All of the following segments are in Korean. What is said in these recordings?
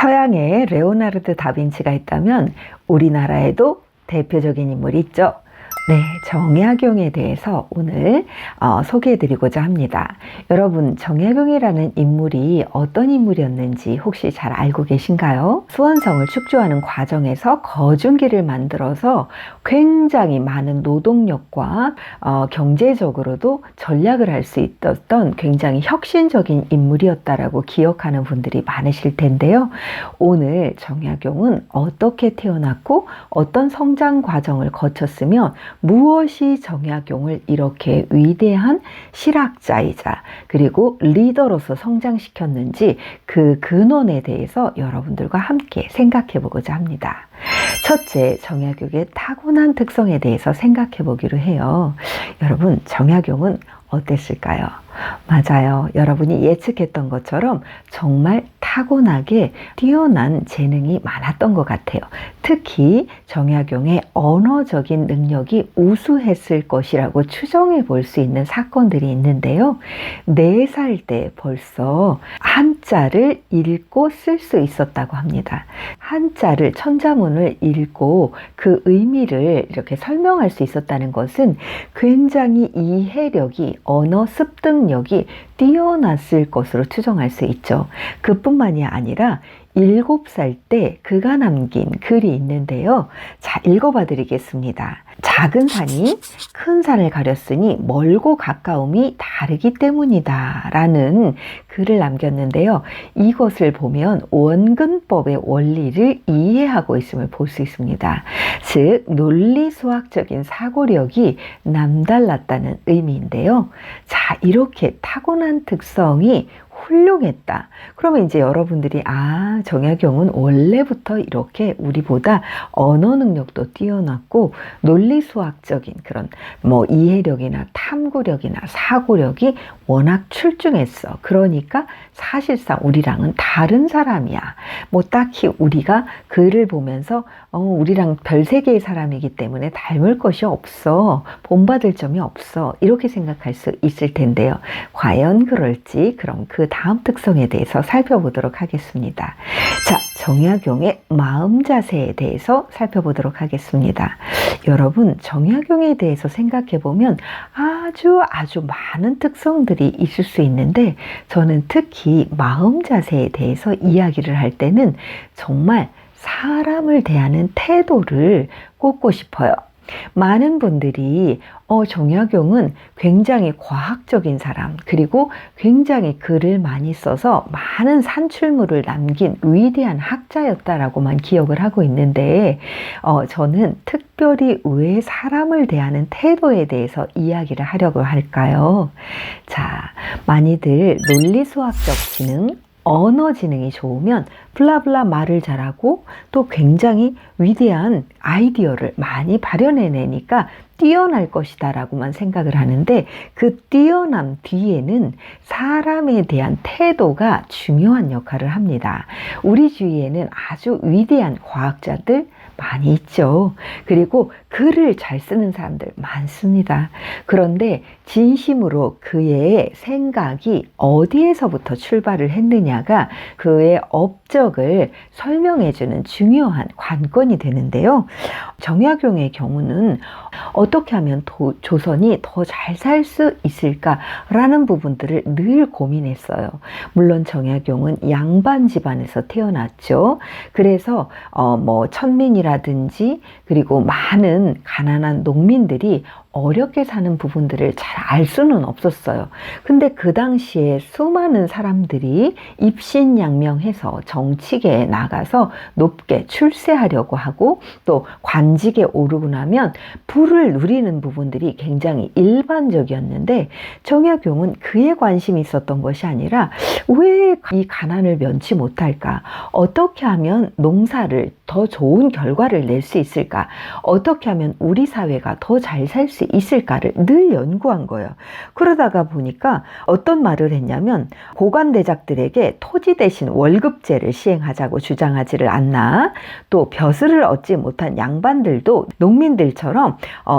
서양에 레오나르도 다빈치가 있다면 우리나라에도 대표적인 인물이 있죠. 네, 정약용에 대해서 오늘 소개해드리고자 합니다. 여러분, 정약용이라는 인물이 어떤 인물이었는지 혹시 잘 알고 계신가요? 수원성을 축조하는 과정에서 거중기를 만들어서 굉장히 많은 노동력과 경제적으로도 전략을 할 수 있었던 굉장히 혁신적인 인물이었다라고 기억하는 분들이 많으실 텐데요. 오늘 정약용은 어떻게 태어났고 어떤 성장 과정을 거쳤으며 무엇이 정약용을 이렇게 위대한 실학자이자 그리고 리더로서 성장시켰는지 그 근원에 대해서 여러분들과 함께 생각해 보고자 합니다. 첫째, 정약용의 타고난 특성에 대해서 생각해 보기로 해요. 여러분, 정약용은 어땠을까요? 맞아요. 여러분이 예측했던 것처럼 정말 타고나게 뛰어난 재능이 많았던 것 같아요. 특히 정약용의 언어적인 능력이 우수했을 것이라고 추정해 볼 수 있는 사건들이 있는데요. 4살 때 벌써 한자를 읽고 쓸 수 있었다고 합니다. 한자를 천자문을 읽고 그 의미를 이렇게 설명할 수 있었다는 것은 굉장히 이해력이 언어 습득력이 뛰어났을 것으로 추정할 수 있죠. 그뿐만이 아니라 7살 때 그가 남긴 글이 있는데요. 자, 읽어봐 드리겠습니다. 작은 산이 큰 산을 가렸으니 멀고 가까움이 다르기 때문이다 라는 글을 남겼는데요. 이것을 보면 원근법의 원리를 이해하고 있음을 볼 수 있습니다. 즉 논리수학적인 사고력이 남달랐다는 의미인데요. 자, 이렇게 타고난 특성이 훌륭했다. 그러면 이제 여러분들이 정약용은 원래부터 이렇게 우리보다 언어 능력도 뛰어났고 논리수학적인 그런 이해력이나 탐구력이나 사고력이 워낙 출중했어. 그러니까 사실상 우리랑은 다른 사람이야. 딱히 우리가 글을 보면서 우리랑 별 세계의 사람이기 때문에 닮을 것이 없어. 본받을 점이 없어. 이렇게 생각할 수 있을 텐데요. 과연 그럴지 그럼 그 다음 특성에 대해서 살펴보도록 하겠습니다. 자, 정약용의 마음 자세에 대해서 살펴보도록 하겠습니다. 여러분, 정약용에 대해서 생각해 보면 아주 많은 특성들이 있을 수 있는데 저는 특히 마음 자세에 대해서 이야기를 할 때는 정말 사람을 대하는 태도를 꼽고 싶어요. 많은 분들이 정약용은 굉장히 과학적인 사람, 그리고 굉장히 글을 많이 써서 많은 산출물을 남긴 위대한 학자였다라고만 기억을 하고 있는데 저는 특별히 왜 사람을 대하는 태도에 대해서 이야기를 하려고 할까요? 자, 많이들 논리수학적 지능, 언어 지능이 좋으면 블라블라 말을 잘하고 또 굉장히 위대한 아이디어를 많이 발현해내니까 뛰어날 것이다 라고만 생각을 하는데 그 뛰어남 뒤에는 사람에 대한 태도가 중요한 역할을 합니다. 우리 주위에는 아주 위대한 과학자들 많이 있죠. 그리고 글을 잘 쓰는 사람들 많습니다. 그런데 진심으로 그의 생각이 어디에서부터 출발을 했느냐가 그의 업적을 설명해주는 중요한 관건이 되는데요. 정약용의 경우는 어떻게 하면 조선이 더 잘 살 수 있을까라는 부분들을 늘 고민했어요. 물론 정약용은 양반 집안에서 태어났죠. 그래서 천민이라든지 그리고 많은 가난한 농민들이 어렵게 사는 부분들을 잘 알 수는 없었어요. 근데 그 당시에 수많은 사람들이 입신양명해서 정치계에 나가서 높게 출세하려고 하고 또 관직에 오르고 나면 부를 누리는 부분들이 굉장히 일반적이었는데 정약용은 그에 관심이 있었던 것이 아니라 왜 이 가난을 면치 못할까? 어떻게 하면 농사를 더 좋은 결과를 낼 수 있을까? 어떻게 하면 우리 사회가 더 잘 살 수 수 있을까를 늘 연구한 거예요. 그러다가 보니까 어떤 말을 했냐면 고관대작들에게 토지 대신 월급제를 시행하자고 주장하지를 않나, 또 벼슬을 얻지 못한 양반들도 농민들처럼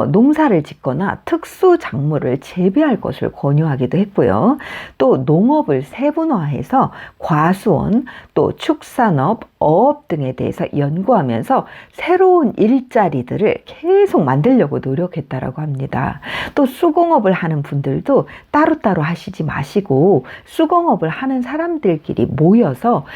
농사를 짓거나 특수 작물을 재배할 것을 권유하기도 했고요. 또 농업을 세분화해서 과수원, 또 축산업, 어업 등에 대해서 연구하면서 새로운 일자리들을 계속 만들려고 노력했다라고 합니다. 또 수공업을 하는 분들도 따로따로 하시지 마시고 수공업을 하는 사람들끼리 모여서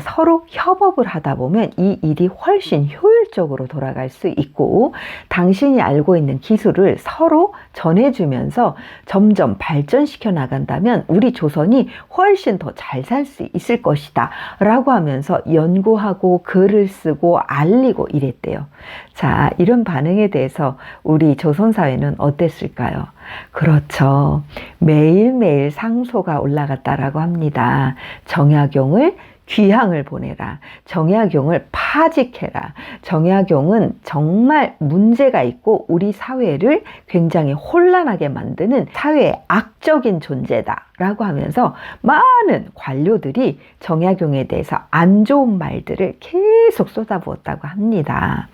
서로 협업을 하다 보면 이 일이 훨씬 효율적으로 돌아갈 수 있고, 당신이 알고 있는 기술을 서로 전해주면서 점점 발전시켜 나간다면 우리 조선이 훨씬 더 잘 살 수 있을 것이다 라고 하면서 연구하고 글을 쓰고 알리고 이랬대요. 자, 이런 반응에 대해서 우리 조선사회는 어땠을까요? 그렇죠. 매일매일 상소가 올라갔다라고 합니다. 정약용을 귀향을 보내라. 정약용을 파직해라. 정약용은 정말 문제가 있고 우리 사회를 굉장히 혼란하게 만드는 사회의 악적인 존재다 라고 하면서 많은 관료들이 정약용에 대해서 안 좋은 말들을 계속 쏟아부었다고 합니다.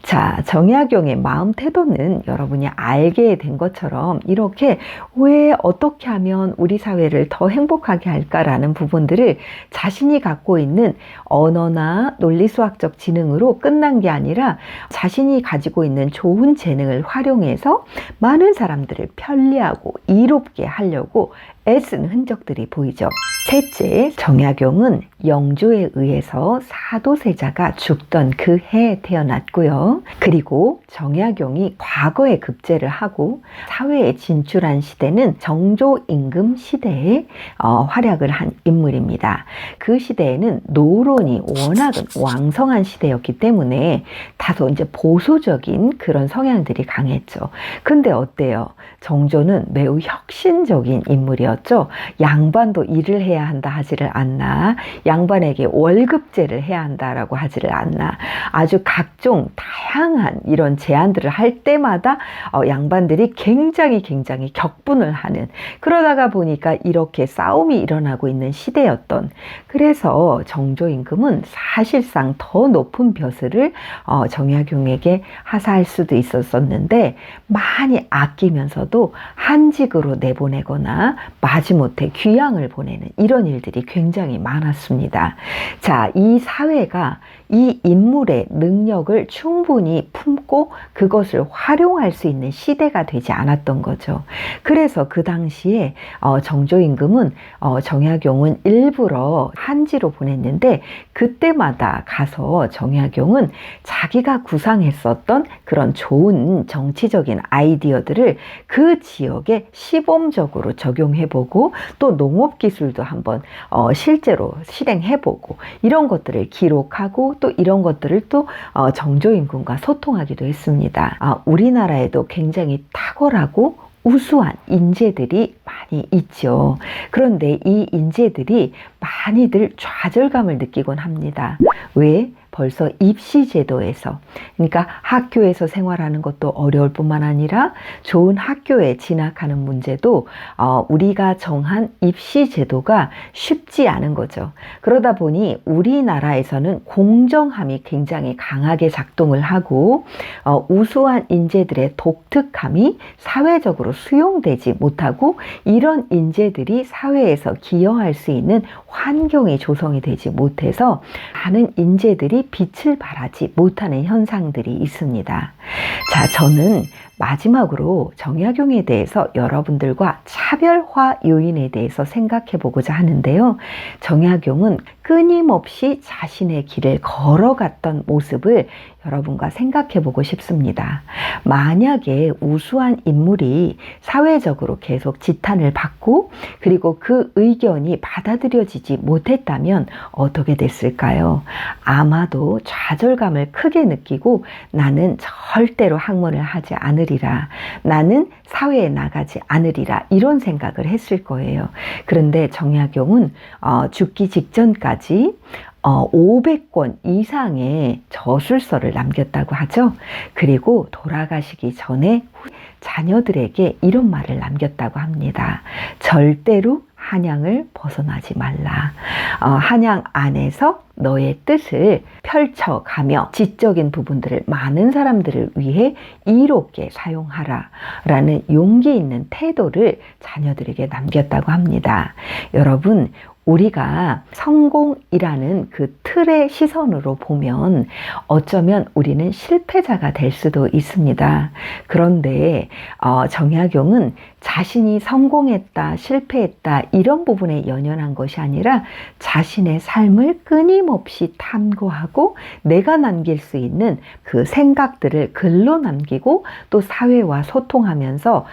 자, 정약용의 마음 태도는 여러분이 알게 된 것처럼 이렇게 왜 어떻게 하면 우리 사회를 더 행복하게 할까라는 부분들을 자신이 갖고 있는 언어나 논리수학적 지능으로 끝난 게 아니라 자신이 가지고 있는 좋은 재능을 활용해서 많은 사람들을 편리하고 이롭게 하려고 애쓴 흔적들이 보이죠. 셋째, 정약용은 영조에 의해서 사도세자가 죽던 그 해에 태어났고요. 그리고 정약용이 과거에 급제를 하고 사회에 진출한 시대는 정조 임금 시대에 활약을 한 인물입니다. 그 시대에는 노론이 워낙은 왕성한 시대였기 때문에 다소 이제 보수적인 그런 성향들이 강했죠. 근데 어때요? 정조는 매우 혁신적인 인물이었죠. 양반도 일을 해야 한다 하지를 않나, 양반에게 월급제를 해야 한다라고 하지를 않나, 아주 각종 다양한 이런 제안들을 할 때마다 양반들이 굉장히 격분을 하는, 그러다가 보니까 이렇게 싸움이 일어나고 있는 시대였던, 그래서 정조 임금은 사실상 더 높은 벼슬을 정약용에게 하사할 수도 있었었는데 많이 아끼면서도 한직으로 내보내거나 마지못해 귀양을 보내는 이런 일들이 굉장히 많았습니다. 자, 이 사회가 이 인물의 능력을 충분히 품고 그것을 활용할 수 있는 시대가 되지 않았던 거죠. 그래서 그 당시에 정조 임금은 정약용은 일부러 한지로 보냈는데 그때마다 가서 정약용은 자기가 구상했었던 그런 좋은 정치적인 아이디어들을 그 지역에 시범적으로 적용해보고 또 농업기술도 한번 실제로 실행해보고 이런 것들을 기록하고 또 이런 것들을 또 정조 임금과 소통하기도 했습니다. 우리나라에도 굉장히 탁월하고 우수한 인재들이 많이 있죠. 그런데 이 인재들이 많이들 좌절감을 느끼곤 합니다. 왜? 벌써 입시제도에서, 그러니까 학교에서 생활하는 것도 어려울 뿐만 아니라 좋은 학교에 진학하는 문제도 우리가 정한 입시제도가 쉽지 않은 거죠. 그러다 보니 우리나라에서는 공정함이 굉장히 강하게 작동을 하고 우수한 인재들의 독특함이 사회적으로 수용되지 못하고 이런 인재들이 사회에서 기여할 수 있는 환경이 조성이 되지 못해서 많은 인재들이 빛을 발하지 못하는 현상들이 있습니다. 자, 저는 마지막으로 정약용에 대해서 여러분들과 차별화 요인에 대해서 생각해 보고자 하는데요. 정약용은 끊임없이 자신의 길을 걸어갔던 모습을 여러분과 생각해 보고 싶습니다. 만약에 우수한 인물이 사회적으로 계속 지탄을 받고 그리고 그 의견이 받아들여지지 못했다면 어떻게 됐을까요? 아마도 좌절감을 크게 느끼고 나는 절대로 학문을 하지 않으리라, 나는 사회에 나가지 않으리라 이런 생각을 했을 거예요. 그런데 정약용은 죽기 직전까지 500권 이상의 저술서를 남겼다고 하죠. 그리고 돌아가시기 전에 자녀들에게 이런 말을 남겼다고 합니다. 절대로 한양을 벗어나지 말라. 한양 안에서 너의 뜻을 펼쳐가며 지적인 부분들을 많은 사람들을 위해 이롭게 사용하라 라는 용기 있는 태도를 자녀들에게 남겼다고 합니다. 여러분, 우리가 성공이라는 그 틀의 시선으로 보면 어쩌면 우리는 실패자가 될 수도 있습니다. 그런데 정약용은 자신이 성공했다, 실패했다 이런 부분에 연연한 것이 아니라 자신의 삶을 끊임없이 탐구하고 내가 남길 수 있는 그 생각들을 글로 남기고 또 사회와 소통하면서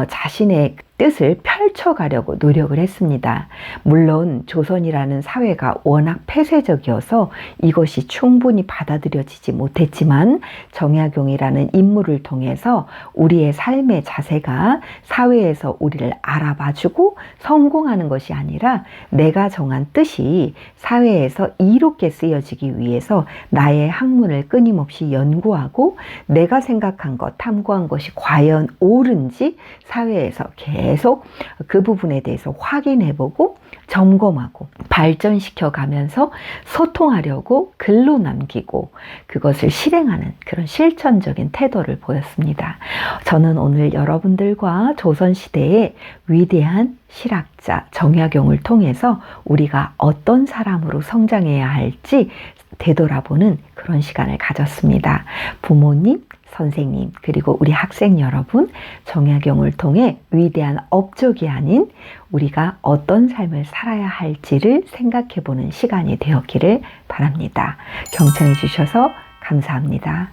자신의 뜻을 펼쳐가려고 노력을 했습니다. 물론 조선이라는 사회가 워낙 폐쇄적이어서 이것이 충분히 받아들여지지 못했지만 정약용이라는 인물을 통해서 우리의 삶의 자세가 사회에서 우리를 알아봐주고 성공하는 것이 아니라 내가 정한 뜻이 사회에서 이롭게 쓰여지기 위해서 나의 학문을 끊임없이 연구하고 내가 생각한 것, 탐구한 것이 과연 옳은지 사회에서 계속 그 부분에 대해서 확인해보고 점검하고 발전시켜 가면서 소통하려고 글로 남기고 그것을 실행하는 그런 실천적인 태도를 보였습니다. 저는 오늘 여러분들과 조선시대의 위대한 실학자 정약용을 통해서 우리가 어떤 사람으로 성장해야 할지 되돌아보는 그런 시간을 가졌습니다. 부모님, 선생님, 그리고 우리 학생 여러분, 정약용을 통해 위대한 업적이 아닌 우리가 어떤 삶을 살아야 할지를 생각해 보는 시간이 되었기를 바랍니다. 경청해 주셔서 감사합니다.